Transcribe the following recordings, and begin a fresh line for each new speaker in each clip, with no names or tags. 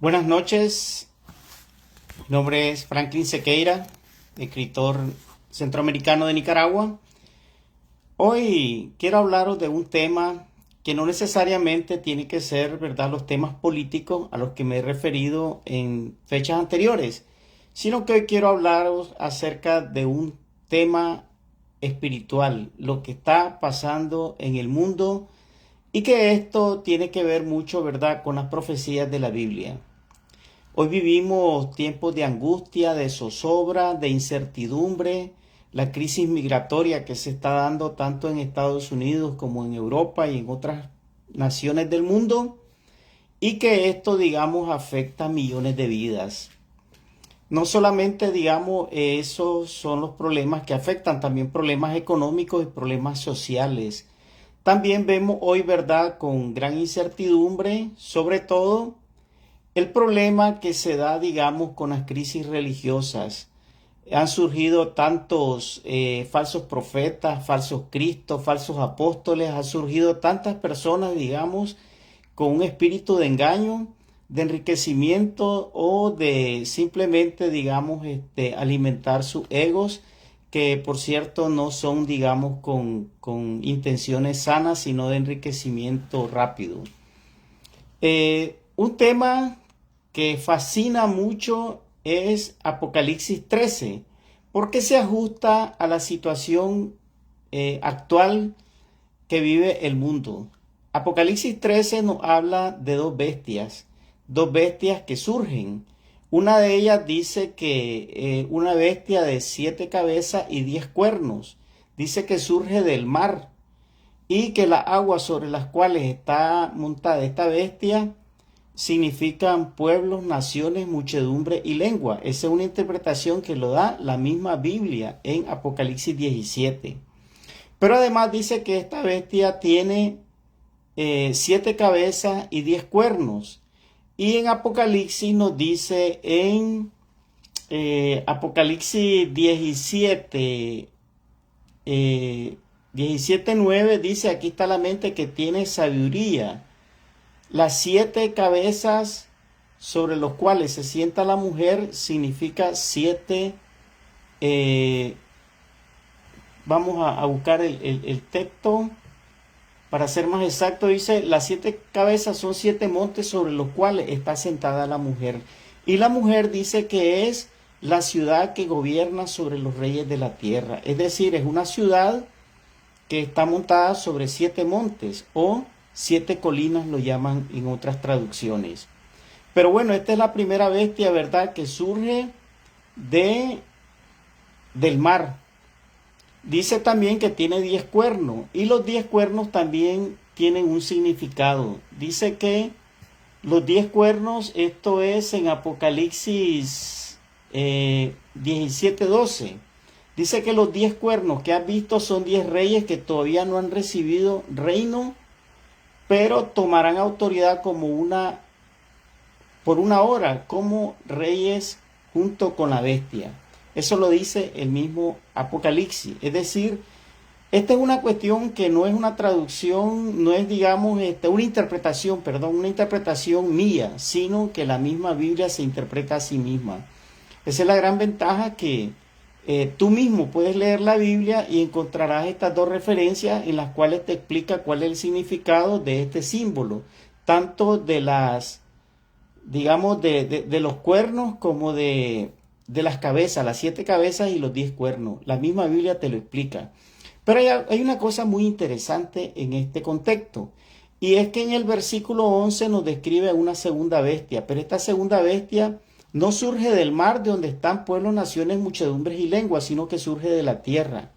Buenas noches, mi nombre es Franklin Sequeira, escritor centroamericano de Nicaragua. Hoy quiero hablaros de un tema que no necesariamente tiene que ser, ¿verdad?, los temas políticos a los que me he referido en fechas anteriores, sino que hoy quiero hablaros acerca de un tema espiritual, lo que está pasando en el mundo y que esto tiene que ver mucho, ¿verdad?, con las profecías de la Biblia. Hoy vivimos tiempos de angustia, de zozobra, de incertidumbre, la crisis migratoria que se está dando tanto en Estados Unidos como en Europa y en otras naciones del mundo, y que esto, digamos, afecta a millones de vidas. No solamente, digamos, esos son los problemas que afectan, también problemas económicos y problemas sociales. También vemos hoy, ¿verdad?, con gran incertidumbre, sobre todo, el problema que se da, digamos, con las crisis religiosas. Han surgido tantos falsos profetas, falsos cristos, falsos apóstoles, han surgido tantas personas, digamos, con un espíritu de engaño, de enriquecimiento o de simplemente, digamos, alimentar sus egos, que por cierto no son, digamos, con intenciones sanas, sino de enriquecimiento rápido. Un tema que fascina mucho es Apocalipsis 13, porque se ajusta a la situación actual que vive el mundo. Apocalipsis 13 nos habla de dos bestias que surgen. Una de ellas dice que una bestia de 7 cabezas y 10 cuernos, dice que surge del mar y que las aguas sobre las cuales está montada esta bestia significan pueblos, naciones, muchedumbre y lengua. Esa es una interpretación que lo da la misma Biblia en Apocalipsis 17. Pero además dice que esta bestia tiene 7 cabezas y 10 cuernos. Y en Apocalipsis nos dice en Apocalipsis 17, 17:9 dice, aquí está la mente que tiene sabiduría. Las 7 cabezas sobre los cuales se sienta la mujer significa 7. Vamos a buscar el texto para ser más exacto. Dice, las 7 cabezas son 7 montes sobre los cuales está sentada la mujer. Y la mujer dice que es la ciudad que gobierna sobre los reyes de la tierra. Es decir, es una ciudad que está montada sobre 7 montes o 7 colinas, lo llaman en otras traducciones. Pero bueno, esta es la primera bestia, ¿verdad?, que surge de, del mar. Dice también que tiene 10 cuernos y los 10 cuernos también tienen un significado. Dice que los 10 cuernos, esto es en Apocalipsis 17:12. Dice que los 10 cuernos que has visto son 10 reyes que todavía no han recibido reino, pero tomarán autoridad por una hora como reyes junto con la bestia. Eso lo dice el mismo Apocalipsis. Es decir, esta es una cuestión que no es una traducción, no es, digamos, una interpretación mía, sino que la misma Biblia se interpreta a sí misma. Esa es la gran ventaja, que tú mismo puedes leer la Biblia y encontrarás estas dos referencias en las cuales te explica cuál es el significado de este símbolo, tanto de las, digamos, de los cuernos como de las cabezas, las 7 cabezas y los 10 cuernos. La misma Biblia te lo explica. Pero hay una cosa muy interesante en este contexto, y es que en el versículo 11 nos describe una segunda bestia, pero esta segunda bestia no surge del mar, de donde están pueblos, naciones, muchedumbres y lenguas, sino que surge de la tierra.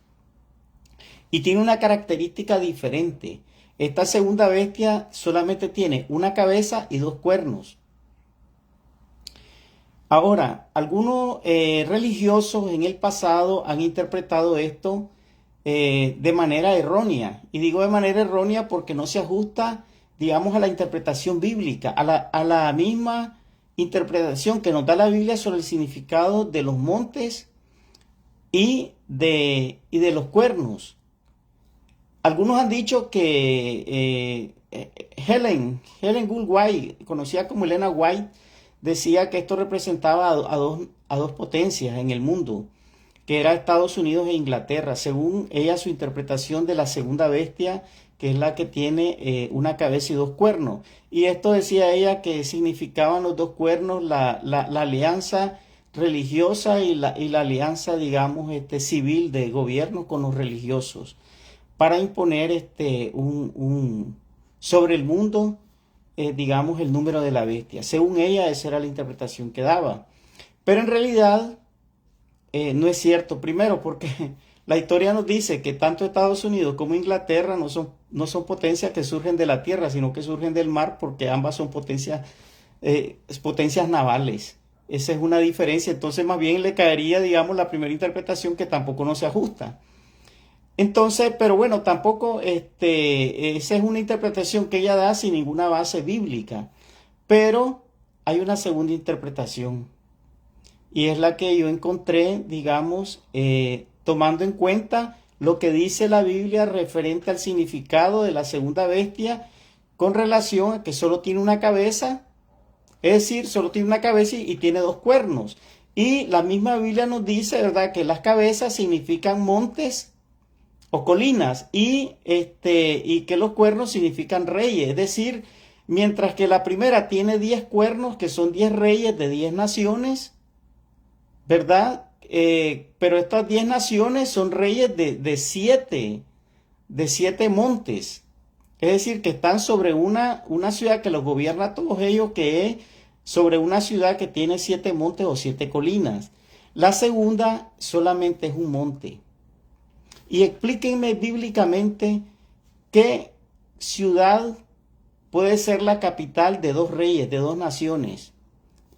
Y tiene una característica diferente. Esta segunda bestia solamente tiene una cabeza y 2 cuernos. Ahora, algunos religiosos en el pasado han interpretado esto de manera errónea. Y digo de manera errónea porque no se ajusta, digamos, a la interpretación bíblica, a la misma interpretación que nos da la Biblia sobre el significado de los montes y de los cuernos. Algunos han dicho que Helen Gould White, conocida como Elena White, decía que esto representaba a dos potencias en el mundo, que era Estados Unidos e Inglaterra, según ella su interpretación de la segunda bestia, que es la que tiene una cabeza y dos cuernos. Y esto decía ella que significaban los dos cuernos la alianza religiosa y la alianza, digamos, civil de gobierno con los religiosos para imponer sobre el mundo, digamos, el número de la bestia. Según ella, esa era la interpretación que daba. Pero en realidad no es cierto. Primero, porque la historia nos dice que tanto Estados Unidos como Inglaterra no son potencias que surgen de la tierra, sino que surgen del mar, porque ambas son potencias navales. Esa es una diferencia. Entonces, más bien le caería, digamos, la primera interpretación, que tampoco no se ajusta. Entonces, pero bueno, tampoco esa es una interpretación que ella da sin ninguna base bíblica. Pero hay una segunda interpretación. Y es la que yo encontré, digamos, tomando en cuenta lo que dice la Biblia referente al significado de la segunda bestia con relación a que solo tiene una cabeza, es decir, solo tiene una cabeza y tiene dos cuernos. Y la misma Biblia nos dice, ¿verdad?, que las cabezas significan montes o colinas y que los cuernos significan reyes. Es decir, mientras que la primera tiene 10 cuernos, que son 10 reyes de 10 naciones, ¿verdad? Pero estas 10 naciones son reyes de siete montes. Es decir, que están sobre una ciudad que los gobierna a todos ellos, que es sobre una ciudad que tiene 7 montes o 7 colinas. La segunda solamente es un monte. Y explíquenme bíblicamente qué ciudad puede ser la capital de dos reyes, de dos naciones,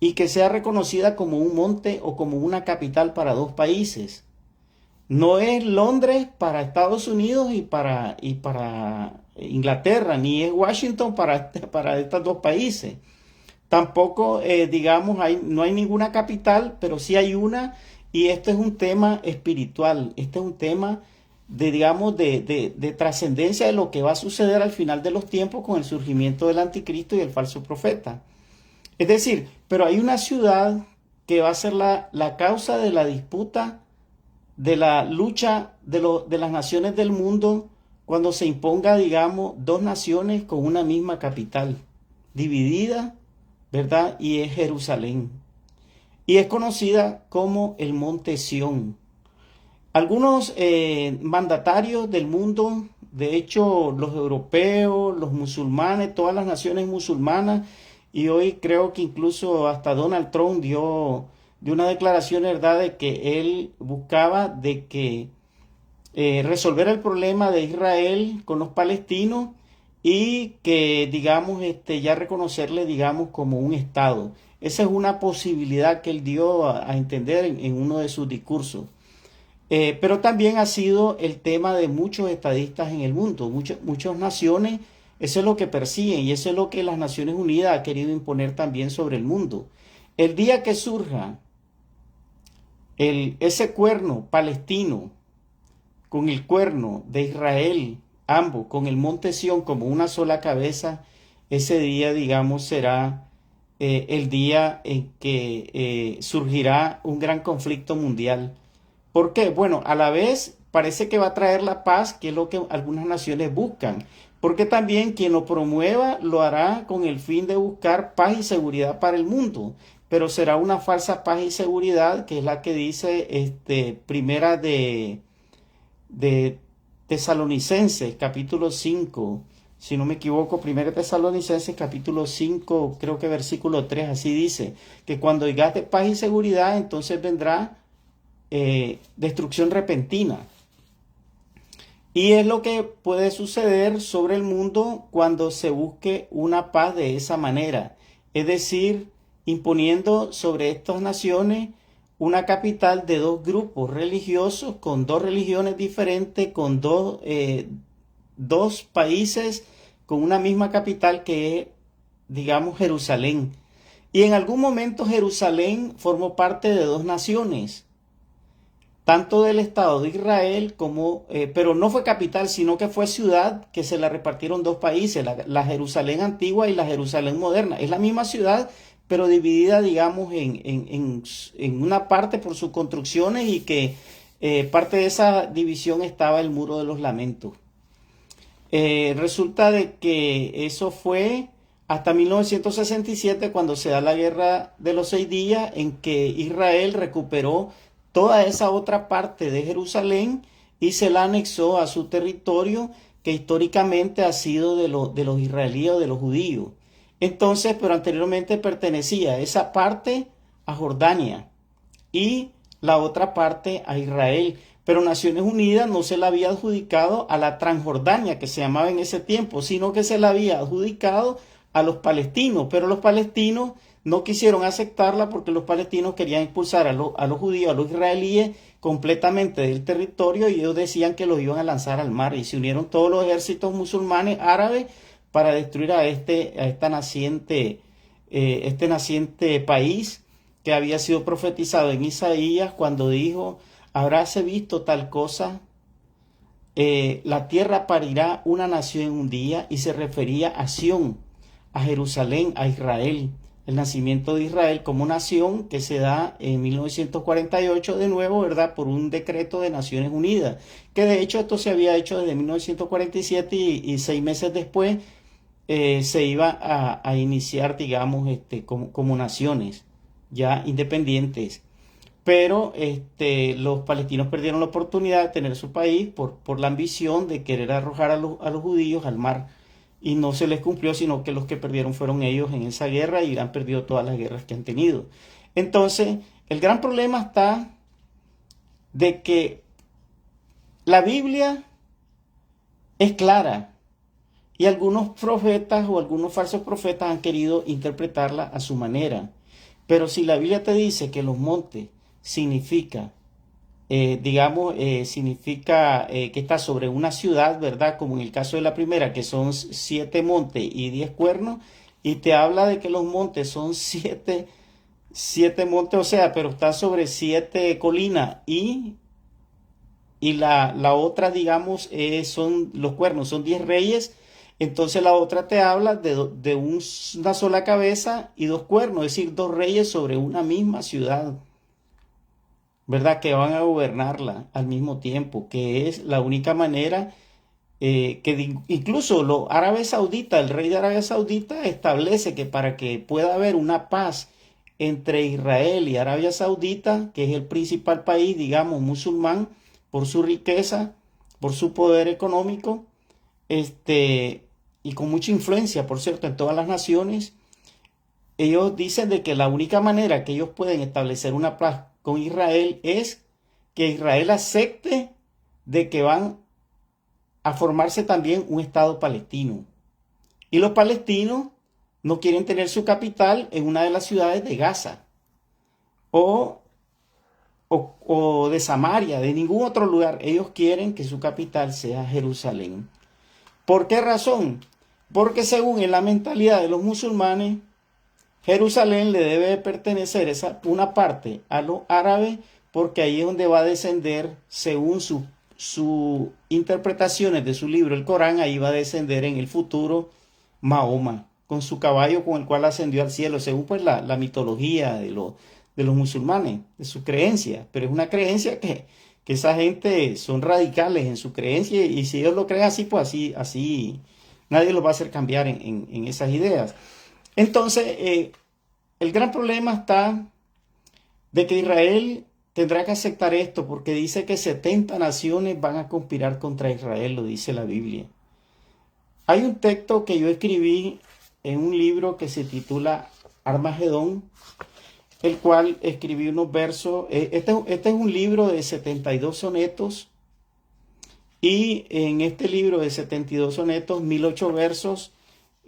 y que sea reconocida como un monte o como una capital para dos países. No es Londres para Estados Unidos y para Inglaterra, ni es Washington para estos dos países. Tampoco, digamos, no hay ninguna capital, pero sí hay una, y este es un tema espiritual, este es un tema digamos, de trascendencia de lo que va a suceder al final de los tiempos con el surgimiento del anticristo y el falso profeta. Es decir, pero hay una ciudad que va a ser la causa de la disputa, de la lucha de las naciones del mundo, cuando se imponga, digamos, dos naciones con una misma capital, dividida, ¿verdad? Y es Jerusalén. Y es conocida como el Monte Sión. Algunos mandatarios del mundo, de hecho los europeos, los musulmanes, todas las naciones musulmanas, y hoy creo que incluso hasta Donald Trump dio una declaración, ¿verdad?, de que él buscaba de que resolver el problema de Israel con los palestinos y que, digamos, ya reconocerle, digamos, como un Estado. Esa es una posibilidad que él dio a entender en uno de sus discursos. Pero también ha sido el tema de muchos estadistas en el mundo, muchas naciones, eso es lo que persiguen y eso es lo que las Naciones Unidas ha querido imponer también sobre el mundo. El día que surja ese cuerno palestino con el cuerno de Israel, ambos, con el monte Sión como una sola cabeza, ese día, digamos, será el día en que surgirá un gran conflicto mundial. ¿Por qué? Bueno, a la vez parece que va a traer la paz, que es lo que algunas naciones buscan, porque también quien lo promueva lo hará con el fin de buscar paz y seguridad para el mundo, pero será una falsa paz y seguridad, que es la que dice primera de Tesalonicenses, capítulo 5, si no me equivoco, primera de Tesalonicenses, capítulo 5, creo que versículo 3, así dice, que cuando digas de paz y seguridad, entonces vendrá destrucción repentina. Y es lo que puede suceder sobre el mundo cuando se busque una paz de esa manera, es decir, imponiendo sobre estas naciones una capital de dos grupos religiosos con dos religiones diferentes, con dos países con una misma capital que es, digamos, Jerusalén. Y en algún momento Jerusalén formó parte de dos naciones, tanto del Estado de Israel como, pero no fue capital, sino que fue ciudad que se la repartieron dos países, la Jerusalén antigua y la Jerusalén moderna. Es la misma ciudad, pero dividida, digamos, en una parte por sus construcciones y que parte de esa división estaba el Muro de los Lamentos. Resulta de que eso fue hasta 1967 cuando se da la Guerra de los 6 días, en que Israel recuperó toda esa otra parte de Jerusalén y se la anexó a su territorio, que históricamente ha sido de los israelíes o de los judíos. Entonces, pero anteriormente pertenecía esa parte a Jordania y la otra parte a Israel. Pero Naciones Unidas no se la había adjudicado a la Transjordania, que se llamaba en ese tiempo, sino que se la había adjudicado a los palestinos. Pero los palestinos no quisieron aceptarla porque los palestinos querían expulsar a los judíos, a los israelíes, completamente del territorio, y ellos decían que los iban a lanzar al mar. Y se unieron todos los ejércitos musulmanes árabes para destruir a este naciente país, que había sido profetizado en Isaías cuando dijo: habráse visto tal cosa, la tierra parirá una nación en un día, y se refería a Sión, a Jerusalén, a Israel, el nacimiento de Israel como nación, que se da en 1948 de nuevo, ¿verdad?, por un decreto de Naciones Unidas, que de hecho esto se había hecho desde 1947 y 6 meses después se iba a iniciar, digamos, como naciones ya independientes. Pero los palestinos perdieron la oportunidad de tener su país por la ambición de querer arrojar a los judíos al mar. Y no se les cumplió, sino que los que perdieron fueron ellos en esa guerra, y han perdido todas las guerras que han tenido. Entonces, el gran problema está de que la Biblia es clara, y algunos profetas o algunos falsos profetas han querido interpretarla a su manera. Pero si la Biblia te dice que los montes significa, significa que está sobre una ciudad, ¿verdad? Como en el caso de la primera, que son 7 montes y 10 cuernos, y te habla de que los montes son siete montes, o sea, pero está sobre 7 colinas, y la otra, digamos, son los cuernos, son 10 reyes. Entonces la otra te habla de una sola cabeza y 2 cuernos, es decir, 2 reyes sobre una misma ciudad, ¿verdad?, que van a gobernarla al mismo tiempo, que es la única manera incluso los árabes sauditas, el rey de Arabia Saudita establece que para que pueda haber una paz entre Israel y Arabia Saudita, que es el principal país, digamos, musulmán, por su riqueza, por su poder económico, y con mucha influencia, por cierto, en todas las naciones, ellos dicen de que la única manera que ellos pueden establecer una paz con Israel es que Israel acepte de que van a formarse también un Estado palestino. Y los palestinos no quieren tener su capital en una de las ciudades de Gaza o de Samaria, de ningún otro lugar. Ellos quieren que su capital sea Jerusalén. ¿Por qué razón? Porque según en la mentalidad de los musulmanes, Jerusalén le debe pertenecer una parte a los árabes, porque ahí es donde va a descender, según sus interpretaciones de su libro, el Corán, ahí va a descender en el futuro Mahoma, con su caballo con el cual ascendió al cielo, según pues la mitología de los musulmanes, de su creencia. Pero es una creencia que esa gente son radicales en su creencia, y si ellos lo creen así, pues así nadie los va a hacer cambiar en esas ideas. Entonces, el gran problema está de que Israel tendrá que aceptar esto, porque dice que 70 naciones van a conspirar contra Israel, lo dice la Biblia. Hay un texto que yo escribí en un libro que se titula Armagedón, el cual escribí unos versos. Este es un libro de 72 sonetos, y en este libro de 72 sonetos, 1008 versos,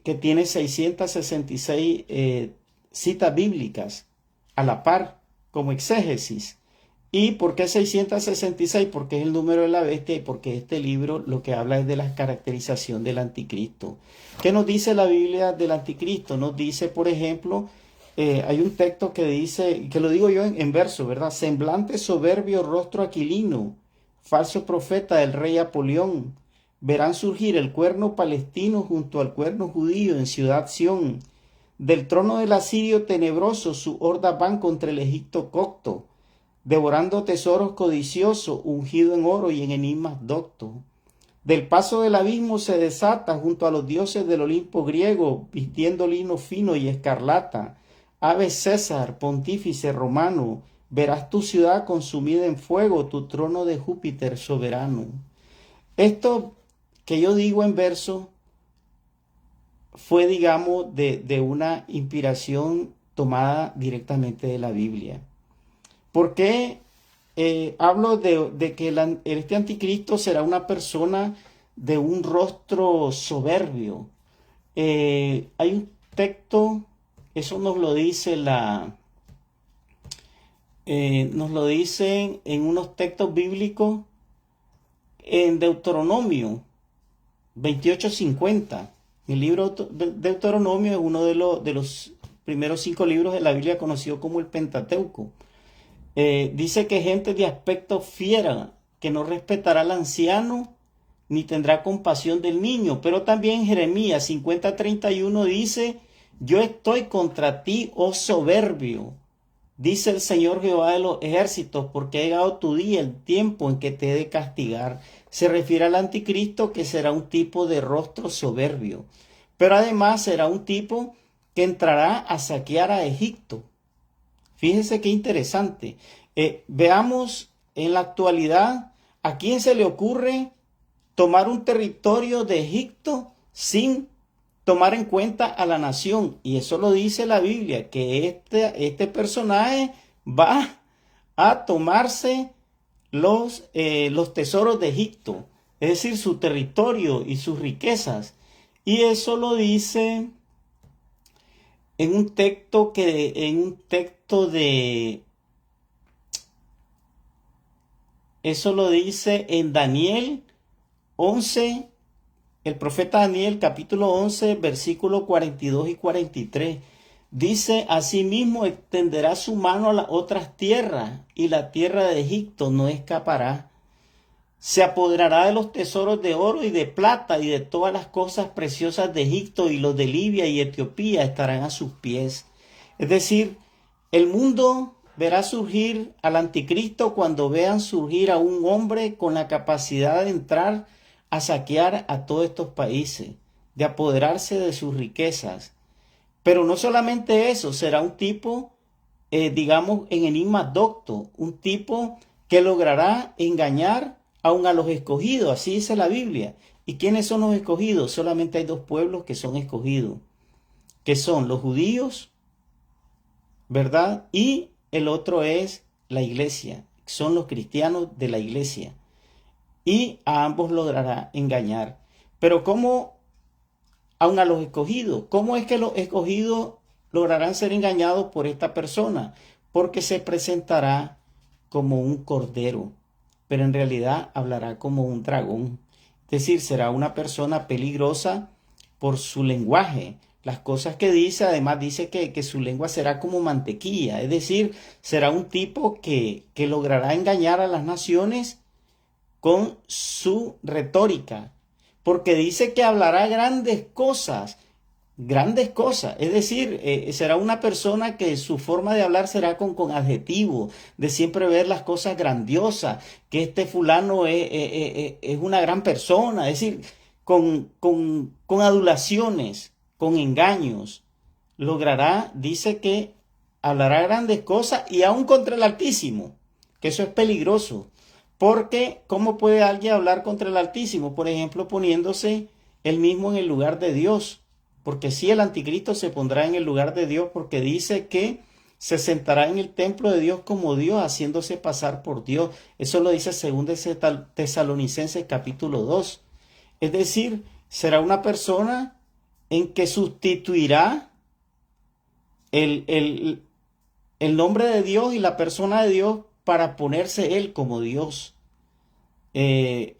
que tiene 666 citas bíblicas a la par, como exégesis. ¿Y por qué 666? Porque es el número de la bestia, y porque este libro lo que habla es de la caracterización del anticristo. ¿Qué nos dice la Biblia del anticristo? Nos dice, por ejemplo, hay un texto que dice, que lo digo yo en verso, ¿verdad? Semblante soberbio, rostro aquilino, falso profeta del rey Apolión. Verán surgir el cuerno palestino junto al cuerno judío en ciudad Sión. Del trono del asirio tenebroso sus hordas van contra el Egipto cocto, devorando tesoros codiciosos, ungido en oro y en enigmas doctos. Del paso del abismo se desata junto a los dioses del Olimpo griego, vistiendo lino fino y escarlata. Ave César, pontífice romano, verás tu ciudad consumida en fuego, tu trono de Júpiter soberano. Esto que yo digo en verso fue, digamos, de una inspiración tomada directamente de la Biblia. ¿Por qué hablo de que este anticristo será una persona de un rostro soberbio? Hay un texto, eso nos lo dice nos lo dicen en unos textos bíblicos en Deuteronomio 28:50. El libro de Deuteronomio es uno de los primeros 5 libros de la Biblia conocido como el Pentateuco. Dice que gente de aspecto fiera, que no respetará al anciano, ni tendrá compasión del niño. Pero también Jeremías 50:31 dice, yo estoy contra ti, oh soberbio, dice el Señor Jehová de los ejércitos, porque ha llegado tu día, el tiempo en que te he de castigar. Se refiere al anticristo, que será un tipo de rostro soberbio, pero además será un tipo que entrará a saquear a Egipto. Fíjense qué interesante. Veamos en la actualidad a quién se le ocurre tomar un territorio de Egipto sin tomar en cuenta a la nación. Y eso lo dice la Biblia, que este personaje va a tomarse los tesoros de Egipto, es decir, su territorio y sus riquezas. Y eso lo dice en un texto eso lo dice en Daniel 11, el profeta Daniel capítulo 11, versículos 42 y 43. Dice, asimismo extenderá su mano a las otras tierras, y la tierra de Egipto no escapará. Se apoderará de los tesoros de oro y de plata y de todas las cosas preciosas de Egipto, y los de Libia y Etiopía estarán a sus pies. Es decir, el mundo verá surgir al anticristo cuando vean surgir a un hombre con la capacidad de entrar a saquear a todos estos países, de apoderarse de sus riquezas. Pero no solamente eso, será un tipo, digamos, en enigma docto, un tipo que logrará engañar aun a los escogidos, así dice la Biblia. ¿Y quiénes son los escogidos? Solamente hay 2 pueblos que son escogidos, que son los judíos, ¿verdad? Y el otro es la iglesia, son los cristianos de la iglesia. Y a ambos logrará engañar. Pero ¿cómo, aun a los escogidos, cómo es que los escogidos lograrán ser engañados por esta persona? Porque se presentará como un cordero, pero en realidad hablará como un dragón. Es decir, será una persona peligrosa por su lenguaje. Las cosas que dice, además dice que su lengua será como mantequilla. Es decir, será un tipo que logrará engañar a las naciones con su retórica. Porque dice que hablará grandes cosas. Es decir, será una persona que su forma de hablar será con adjetivos, de siempre ver las cosas grandiosas, que este fulano es una gran persona, es decir, con adulaciones, con engaños, dice que hablará grandes cosas y aún contra el Altísimo, que eso es peligroso, porque ¿cómo puede alguien hablar contra el Altísimo? Por ejemplo, poniéndose él mismo en el lugar de Dios. Porque sí, el anticristo se pondrá en el lugar de Dios, porque dice que se sentará en el templo de Dios como Dios, haciéndose pasar por Dios. Eso lo dice 2 Tesalonicenses capítulo 2. Es decir, será una persona en que sustituirá el nombre de Dios y la persona de Dios para ponerse él como Dios.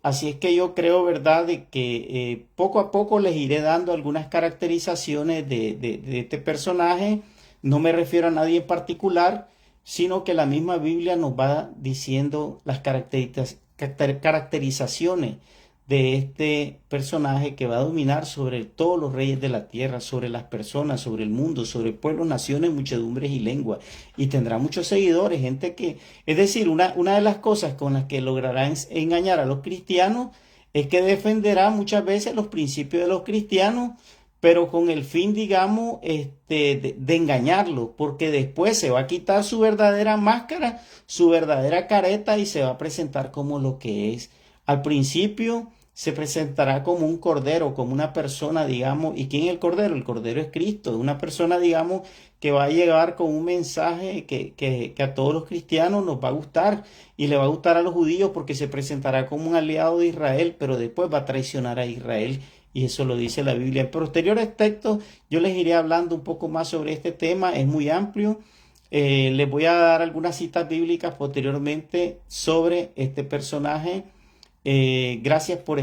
Así es que yo creo, ¿verdad?, de que poco a poco les iré dando algunas caracterizaciones de este personaje. No me refiero a nadie en particular, sino que la misma Biblia nos va diciendo las caracterizaciones de este personaje que va a dominar sobre todos los reyes de la tierra, sobre las personas, sobre el mundo, sobre pueblos, naciones, muchedumbres y lenguas. Y tendrá muchos seguidores, gente que, es decir, una de las cosas con las que logrará engañar a los cristianos es que defenderá muchas veces los principios de los cristianos, pero con el fin, digamos, de engañarlos, porque después se va a quitar su verdadera máscara, su verdadera careta y se va a presentar como lo que es. Al principio se presentará como un cordero, como una persona, digamos. ¿Y quién es el cordero? El cordero es Cristo, una persona, digamos, que va a llegar con un mensaje que a todos los cristianos nos va a gustar y le va a gustar a los judíos porque se presentará como un aliado de Israel, pero después va a traicionar a Israel. Y eso lo dice la Biblia. En posteriores textos yo les iré hablando un poco más sobre este tema, es muy amplio. Les voy a dar algunas citas bíblicas posteriormente sobre este personaje. Gracias por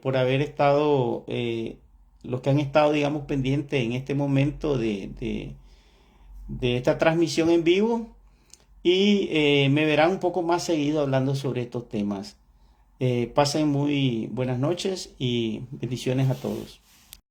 por haber estado, los que han estado, digamos, pendientes en este momento de esta transmisión en vivo y me verán un poco más seguido hablando sobre estos temas. Pasen muy buenas noches y bendiciones a todos.